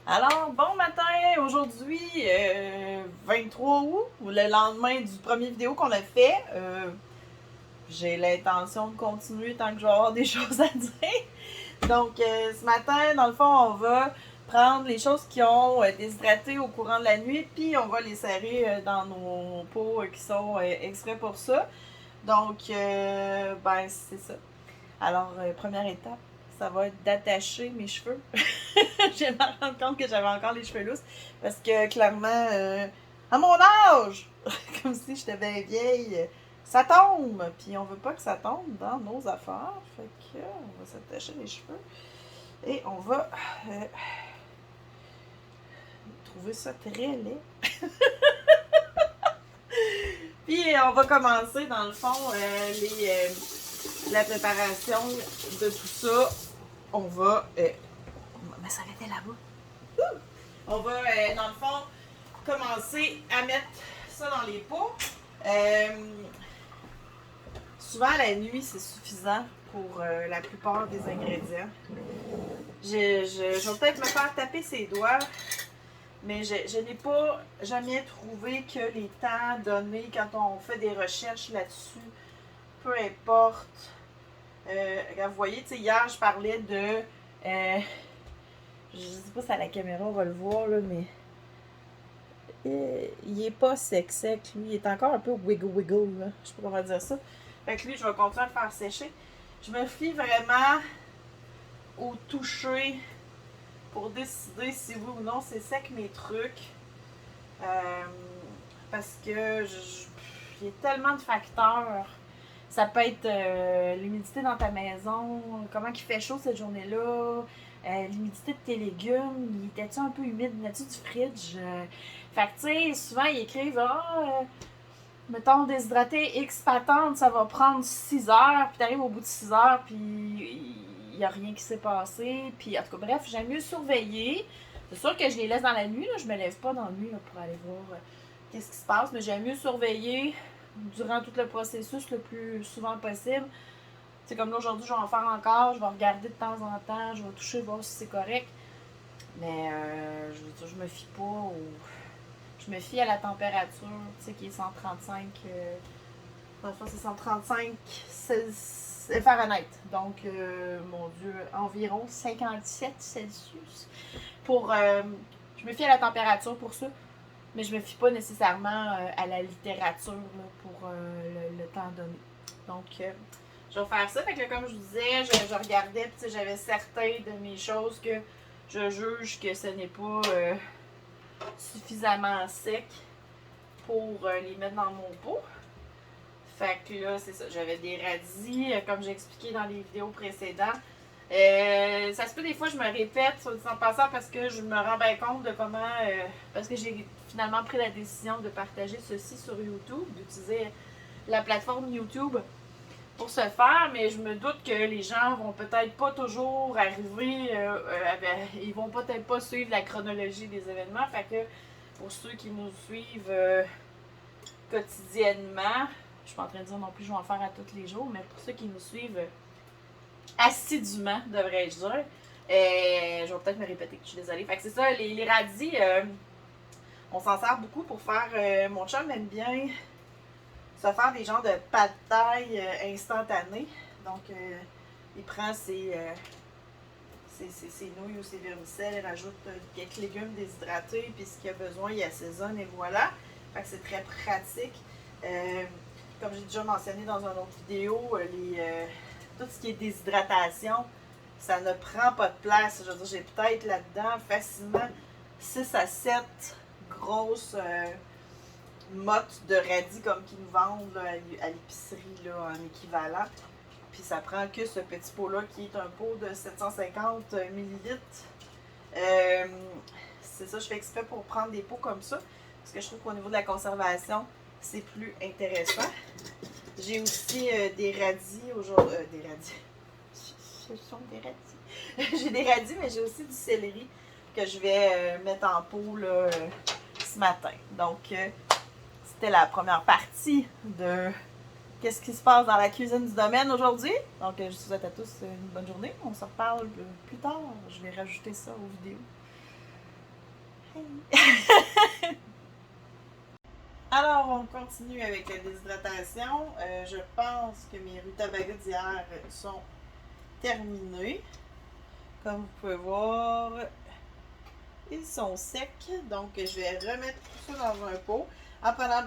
Alors, bon matin, aujourd'hui, 23 août, le lendemain du premier vidéo qu'on a fait. J'ai l'intention de continuer tant que je vais avoir des choses à dire. Donc, ce matin, dans le fond, on va prendre les choses qui ont déshydraté au courant de la nuit, puis on va les serrer dans nos pots qui sont extraits pour ça. Donc, ben, c'est ça. Alors, première étape, ça va être d'attacher mes cheveux. Je viens de me rendre compte que j'avais encore les cheveux lousses. Parce que clairement, à mon âge, comme si j'étais bien vieille, ça tombe. Puis on veut pas que ça tombe dans nos affaires. Fait que on va s'attacher les cheveux. Et on va trouver ça très laid. Puis on va commencer dans le fond la préparation de tout ça. On va mais ça arrêtait là-bas. On va, dans le fond, commencer à mettre ça dans les pots. Souvent, la nuit, c'est suffisant pour la plupart des ingrédients. Je vais peut-être me faire taper ses doigts, mais je n'ai pas jamais trouvé que les temps donnés quand on fait des recherches là-dessus, peu importe. Vous voyez, hier, je parlais de... je sais pas si à la caméra on va le voir, là, mais il est pas sec, lui. Il est encore un peu wiggle, là. Je sais pas comment dire ça. Fait que lui, je vais continuer à le faire sécher. Je me fie vraiment au toucher pour décider si oui ou non c'est sec mes trucs. Parce que il y a tellement de facteurs. Ça peut être l'humidité dans ta maison, comment il fait chaud cette journée-là, l'humidité de tes légumes, il était-tu un peu humide, venait-tu du fridge? Fait que, tu sais, souvent, ils écrivent mettons, déshydrater X patente, ça va prendre 6 heures, puis t'arrives au bout de 6 heures, puis il n'y a rien qui s'est passé. Puis, en tout cas, bref, j'aime mieux surveiller. C'est sûr que je les laisse dans la nuit, là, je me lève pas dans la nuit là, pour aller voir qu'est-ce qui se passe, mais j'aime mieux surveiller durant tout le processus le plus souvent possible. C'est comme là aujourd'hui, je vais en faire encore, je vais regarder de temps en temps, je vais toucher, voir si c'est correct. Mais je veux dire, je me fie pas au. Je me fie à la température, tu sais, qui est 135. C'est 135 Fahrenheit. Donc, mon Dieu, environ 57 Celsius. Je me fie à la température pour ça. Mais je me fie pas nécessairement à la littérature là, pour le temps donné. Donc, je vais faire ça. Fait que là, comme je vous disais, je regardais, puis j'avais certaines de mes choses que je juge que ce n'est pas suffisamment sec pour les mettre dans mon pot. Fait que là, c'est ça. J'avais des radis, comme j'ai expliqué dans les vidéos précédentes. Ça se peut des fois je me répète sur le temps passant parce que je me rends bien compte de comment parce que j'ai finalement pris la décision de partager ceci sur YouTube, d'utiliser la plateforme YouTube pour ce faire, mais je me doute que les gens vont peut-être pas toujours arriver ils vont peut-être pas suivre la chronologie des événements. Fait que pour ceux qui nous suivent quotidiennement, je suis pas en train de dire non plus je vais en faire à tous les jours, mais pour ceux qui nous suivent assidûment, devrais-je dire. Je vais peut-être me répéter, je suis désolée. Fait que c'est ça, les radis, on s'en sert beaucoup pour faire. Mon chum aime bien se faire des genres de pad thai instantanés. Donc, il prend ses nouilles ou ses vermicelles, il rajoute quelques légumes déshydratés, puis ce qu'il a besoin, il assaisonne et voilà. Fait que c'est très pratique. Comme j'ai déjà mentionné dans une autre vidéo, tout ce qui est déshydratation, ça ne prend pas de place. Je veux dire, j'ai peut-être là-dedans facilement 6 à 7 grosses mottes de radis comme qu'ils nous vendent là, à l'épicerie là, en équivalent. Puis ça prend que ce petit pot-là qui est un pot de 750 ml. C'est ça, je fais exprès pour prendre des pots comme ça. Parce que je trouve qu'au niveau de la conservation, c'est plus intéressant. J'ai aussi des radis aujourd'hui. Des radis. Ce sont des radis. J'ai des radis, mais j'ai aussi du céleri que je vais mettre en pot là, ce matin. Donc, c'était la première partie de qu'est-ce qui se passe dans la cuisine du domaine aujourd'hui. Donc, je vous souhaite à tous une bonne journée. On se reparle plus tard. Je vais rajouter ça aux vidéos. Alors, on continue avec la déshydratation. Je pense que mes rutabagas d'hier sont terminés. Comme vous pouvez voir, ils sont secs. Donc, je vais remettre tout ça dans un pot en prenant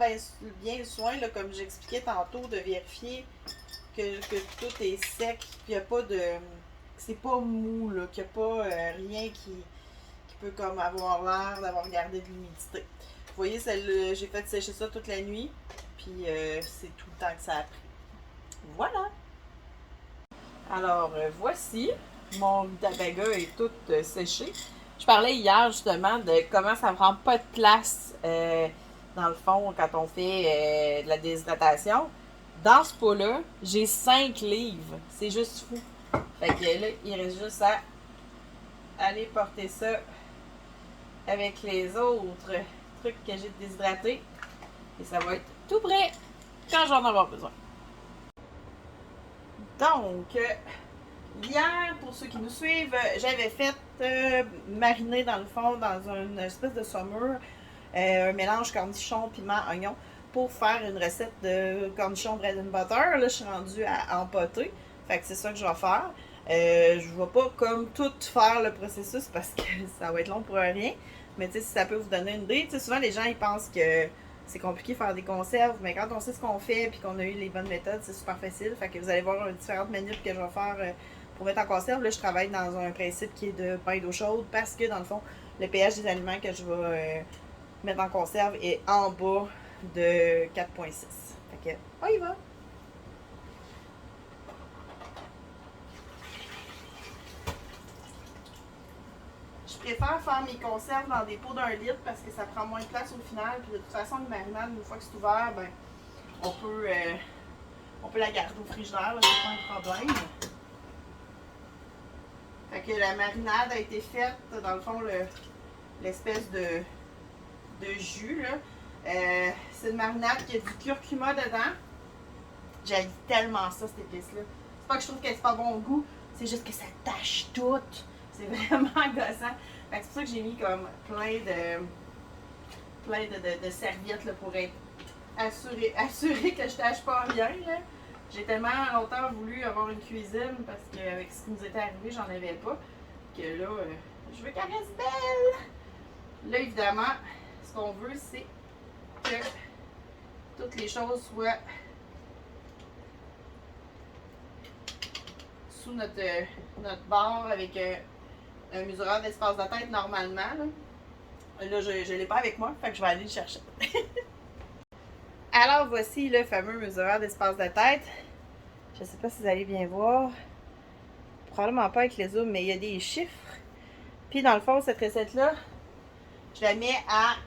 bien soin, là, comme j'expliquais tantôt, de vérifier que tout est sec, qu'il n'y a pas de... que c'est pas mou, là, qu'il n'y a pas rien qui peut comme avoir l'air d'avoir gardé de l'humidité. Vous voyez, celle-là, j'ai fait sécher ça toute la nuit, puis c'est tout le temps que ça a pris. Voilà! Alors, voici, mon rutabaga est tout séché. Je parlais hier justement de comment ça ne prend pas de place dans le fond quand on fait de la déshydratation. Dans ce pot-là, j'ai 5 livres. C'est juste fou. Fait que là, il reste juste à aller porter ça avec les autres trucs que j'ai déshydratés. Et ça va être tout prêt quand j'en aurai besoin. Donc, hier, pour ceux qui nous suivent, j'avais fait mariner dans le fond, dans une espèce de saumure, un mélange cornichon, piment, oignon, pour faire une recette de cornichon bread and butter. Là, je suis rendue à empoter. Fait que c'est ça que je vais faire. Je ne vais pas comme tout faire le processus parce que ça va être long pour rien. Mais tu sais, si ça peut vous donner une idée, tu sais, souvent les gens ils pensent que c'est compliqué de faire des conserves, mais quand on sait ce qu'on fait et qu'on a eu les bonnes méthodes, c'est super facile. Fait que vous allez voir différentes minutes que je vais faire pour mettre en conserve. Là, je travaille dans un principe qui est de pain d'eau chaude parce que dans le fond, le pH des aliments que je vais mettre en conserve est en bas de 4,6. Fait que, on y va! Je préfère faire mes conserves dans des pots d'1 litre parce que ça prend moins de place au final. Puis de toute façon, le marinade, une fois que c'est ouvert, ben, on peut la garder au frigidaire, c'est pas un problème. Fait que la marinade a été faite, dans le fond, l'espèce de jus. C'est une marinade qui a du curcuma dedans. J'aime tellement ça, cette épice-là. C'est pas que je trouve qu'elle c'est pas bon au goût, c'est juste que ça tâche tout. C'est vraiment gossant. C'est pour ça que j'ai mis comme plein de serviettes là, pour être assuré que je tâche pas rien. J'ai tellement longtemps voulu avoir une cuisine parce qu'avec ce qui nous était arrivé, j'en avais pas. Que là, je veux qu'elle reste belle. Là, évidemment, ce qu'on veut, c'est que toutes les choses soient sous notre bord avec un mesureur d'espace de tête normalement. Là, je ne l'ai pas avec moi, fait que je vais aller le chercher. Alors, voici le fameux mesureur d'espace de tête. Je ne sais pas si vous allez bien voir. Probablement pas avec les zooms, mais il y a des chiffres. Puis, dans le fond, cette recette-là, je la mets à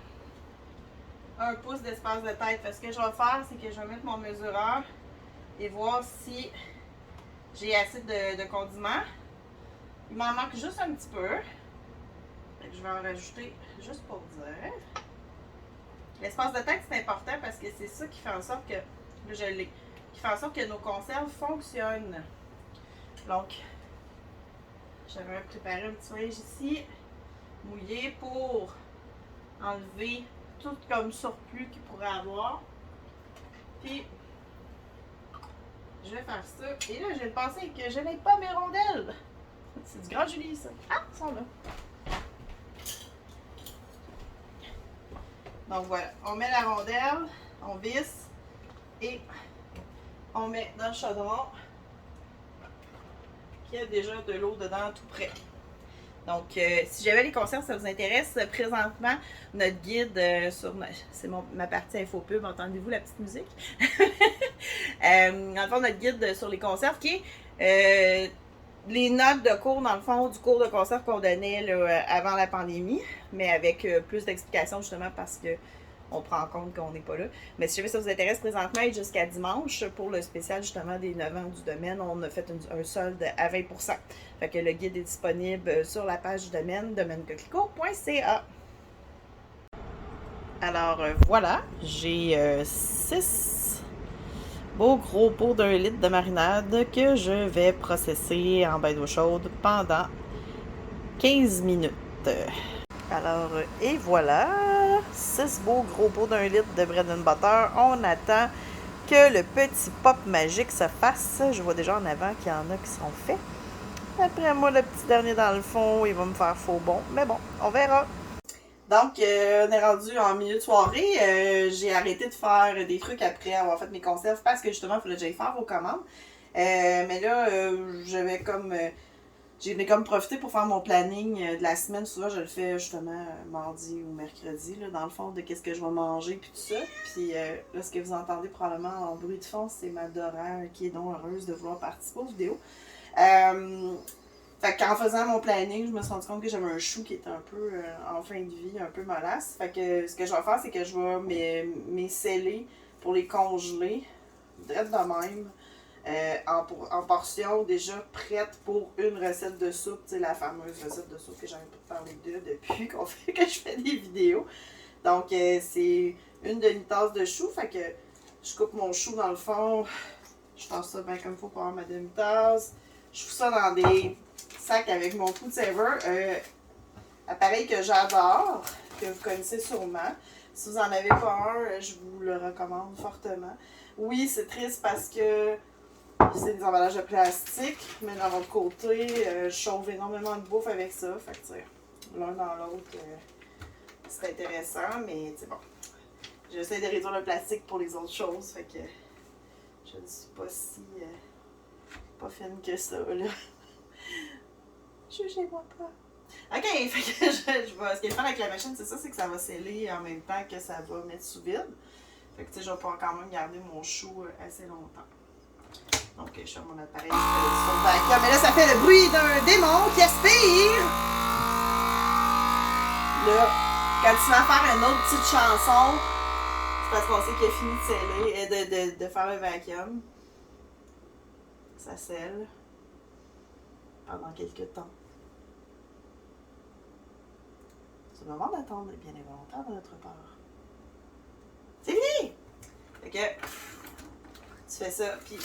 1 pouce d'espace de tête. Fait que ce que je vais faire, c'est que je vais mettre mon mesureur et voir si j'ai assez de condiments. Il m'en manque juste un petit peu. Fait que je vais en rajouter juste pour dire. L'espace de tête, c'est important parce que c'est ça qui fait en sorte que, là, je l'ai, qui fait en sorte que nos conserves fonctionnent. Donc, j'avais préparé un petit linge ici, mouillé pour enlever tout comme surplus qu'il pourrait avoir. Puis, je vais faire ça. Et là, je vais penser que je n'ai pas mes rondelles. C'est du Grand Julie, ça. Ah, ils sont là. Donc voilà, on met la rondelle, on visse et on met dans le chaudron qui a déjà de l'eau dedans tout prêt. Donc, si jamais les conserves, ça vous intéresse, présentement, notre guide sur... C'est ma partie infopub, entendez-vous la petite musique? Dans le fond, notre guide sur les conserves qui est les notes de cours, dans le fond, du cours de conserve qu'on donnait là, avant la pandémie, mais avec plus d'explications justement parce que on prend en compte qu'on n'est pas là. Mais si jamais ça vous intéresse, présentement et jusqu'à dimanche, pour le spécial justement des 9 ans du domaine, on a fait un solde à 20 %. Fait que le guide est disponible sur la page du domaine, domainecoquelicot.ca. Alors voilà, j'ai 6 beaux gros pots d'1 litre de marinade que je vais processer en bain d'eau chaude pendant 15 minutes. Alors, et voilà, 6 beaux gros pots d'1 litre de bread and butter. On attend que le petit pop magique se fasse. Je vois déjà en avant qu'il y en a qui sont faits. Après moi, le petit dernier dans le fond, il va me faire faux bon. Mais bon, on verra. Donc, on est rendu en milieu de soirée. J'ai arrêté de faire des trucs après avoir fait mes conserves parce que justement, il fallait que j'aille faire vos commandes. Mais là, j'avais comme... j'ai comme profité pour faire mon planning de la semaine. Souvent, je le fais justement mardi ou mercredi, là, dans le fond, de qu'est-ce que je vais manger puis tout ça. Puis là, ce que vous entendez probablement en bruit de fond, c'est ma Dora qui est donc heureuse de vouloir participer aux vidéos. Fait qu'en faisant mon planning, je me suis rendu compte que j'avais un chou qui était un peu en fin de vie, un peu mollasse. Fait que ce que je vais faire, c'est que je vais mes sceller pour les congeler, direct de même. En portions déjà prêtes pour une recette de soupe, tu sais, la fameuse recette de soupe que j'avais pas parlé de depuis que je fais des vidéos. Donc, c'est une demi-tasse de chou, fait que je coupe mon chou dans le fond, je tasse ça bien comme il faut pour avoir ma demi-tasse. Je fous ça dans des sacs avec mon Food Saver, appareil que j'adore, que vous connaissez sûrement. Si vous n'en avez pas un, je vous le recommande fortement. Oui, c'est triste parce que c'est des emballages de plastique, mais d'un autre côté, je chauffe énormément de bouffe avec ça. Fait que, tu sais, l'un dans l'autre, c'est intéressant, mais c'est bon. J'essaie de réduire le plastique pour les autres choses, fait que je ne suis pas si pas fine que ça, là. Jugez-moi pas. Ok, fait que je vais. Ce qui est le fun avec la machine, c'est ça, c'est que ça va sceller en même temps que ça va mettre sous vide. Fait que, tu sais, je vais pouvoir quand même garder mon chou assez longtemps. Donc, je fais mon appareil sur le vacuum. Mais là, ça fait le bruit d'un démon qui aspire. Là, quand tu vas faire une autre petite chanson, c'est parce qu'on sait qu'il a fini de sceller, de faire le vacuum. Ça scelle pendant quelques temps. Ce moment d'attendre est bien involontaire de notre part. C'est fini! Fait que tu fais ça, puis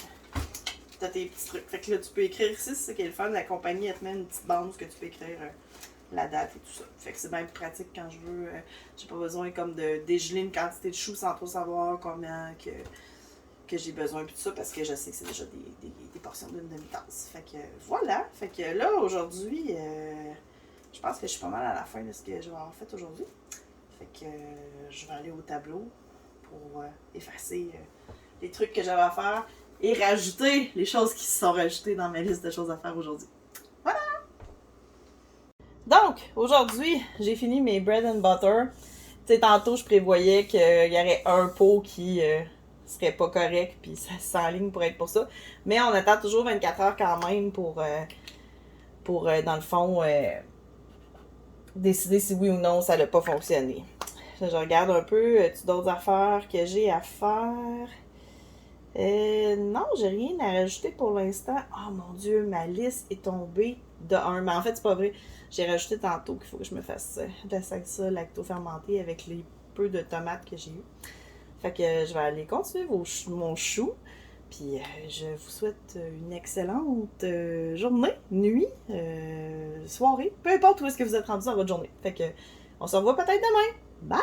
t'as tes petits trucs. Fait que là, tu peux écrire ici, c'est ça qui est le fun. La compagnie, elle te met une petite bande où tu peux écrire la date et tout ça. Fait que c'est bien plus pratique quand je veux. J'ai pas besoin comme de dégeler une quantité de choux sans trop savoir combien que j'ai besoin puis tout ça parce que je sais que c'est déjà des portions d'une demi-tasse. Fait que voilà. Fait que là, aujourd'hui, je pense que je suis pas mal à la fin de ce que je vais avoir fait aujourd'hui. Fait que je vais aller au tableau pour effacer les trucs que j'avais à faire et rajouter les choses qui se sont rajoutées dans ma liste de choses à faire aujourd'hui. Voilà! Donc, aujourd'hui, j'ai fini mes bread and butter. Tu sais, tantôt, je prévoyais qu'il y aurait un pot qui serait pas correct, puis ça s'enligne pour être pour ça. Mais on attend toujours 24 heures quand même pour dans le fond, décider si oui ou non ça n'a pas fonctionné. Là, je regarde un peu, d'autres affaires que j'ai à faire. Non, j'ai rien à rajouter pour l'instant. Oh mon Dieu, ma liste est tombée de 1. Mais en fait, c'est pas vrai. J'ai rajouté tantôt qu'il faut que je me fasse de la salsa lacto-fermentée avec les peu de tomates que j'ai eu. Fait que je vais aller continuer mon chou. Puis je vous souhaite une excellente journée, nuit, soirée. Peu importe où est-ce que vous êtes rendu dans votre journée. Fait que on se revoit peut-être demain. Bye!